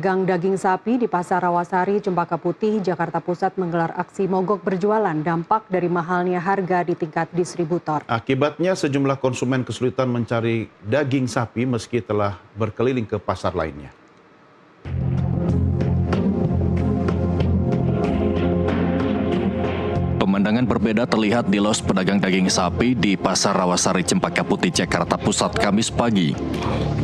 Gang daging sapi di Pasar Rawasari, Cempaka Putih, Jakarta Pusat menggelar aksi mogok berjualan dampak dari mahalnya harga di tingkat distributor. Akibatnya sejumlah konsumen kesulitan mencari daging sapi meski telah berkeliling ke pasar lainnya. Pemandangan berbeda terlihat di los pedagang daging sapi di Pasar Rawasari, Cempaka Putih, Jakarta Pusat, Kamis pagi.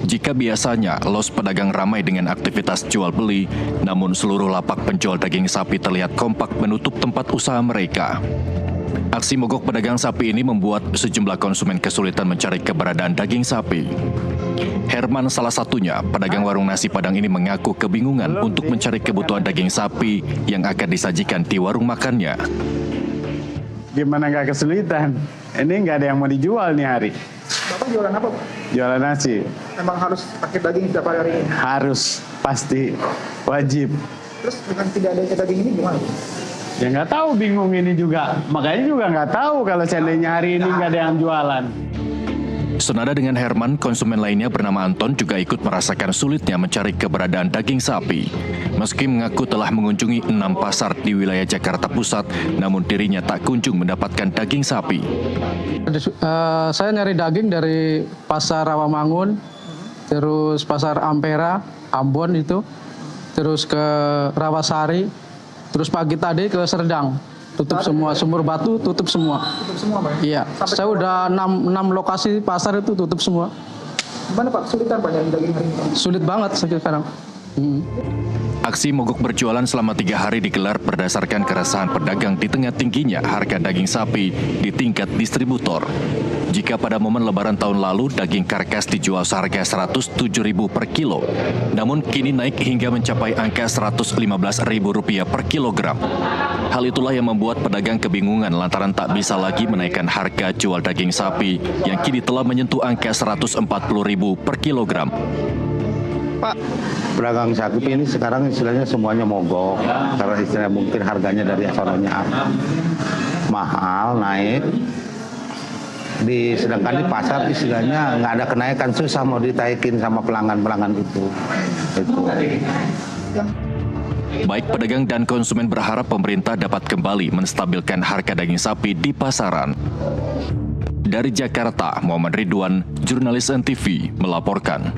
Jika biasanya los pedagang ramai dengan aktivitas jual beli, namun seluruh lapak penjual daging sapi terlihat kompak menutup tempat usaha mereka. Aksi mogok pedagang sapi ini membuat sejumlah konsumen kesulitan mencari keberadaan daging sapi. Herman salah satunya, pedagang warung nasi Padang ini mengaku kebingungan untuk mencari kebutuhan daging sapi yang akan disajikan di warung makannya. Gimana nggak kesulitan? Ini nggak ada yang mau dijual nih hari. Bapak jualan apa, Pak? Jualan nasi. Emang harus pakai daging setiap hari ini? Harus, pasti, wajib. Terus dengan tidak adanya daging ini gimana? Ya nggak tahu, bingung ini juga. Makanya juga nggak tahu kalau seandainya hari ini nggak ada yang jualan. Senada dengan Herman, konsumen lainnya bernama Anton juga ikut merasakan sulitnya mencari keberadaan daging sapi. Meski mengaku telah mengunjungi 6 pasar di wilayah Jakarta Pusat, namun dirinya tak kunjung mendapatkan daging sapi. Saya nyari daging dari Pasar Rawamangun, terus Pasar Ampera, Ambon itu, terus ke Rawasari, terus pagi tadi ke Serdang. Tutup semua, Sumur Batu tutup semua. Tutup semua, Pak? Iya, saya udah 6 lokasi pasar itu tutup semua. Gimana, Pak? Kesulitan, Pak, nyari daging hari ini? Sulit banget sekarang. Aksi mogok berjualan selama 3 hari digelar berdasarkan keresahan pedagang di tengah tingginya harga daging sapi di tingkat distributor. Jika pada momen lebaran tahun lalu daging karkas dijual seharga Rp107.000 per kilo, namun kini naik hingga mencapai angka Rp115.000 per kilogram. Hal itulah yang membuat pedagang kebingungan lantaran tak bisa lagi menaikkan harga jual daging sapi yang kini telah menyentuh angka Rp140.000 per kilogram. Pak, pedagang sapi ini sekarang istilahnya semuanya mogok karena istilahnya mungkin harganya dari asalnya mahal, naik. Sedangkan di pasar istilahnya nggak ada kenaikan, susah mau ditaikin sama pelanggan-pelanggan itu. Baik pedagang dan konsumen berharap pemerintah dapat kembali menstabilkan harga daging sapi di pasaran. Dari Jakarta, Muhammad Ridwan, jurnalis NTV, melaporkan.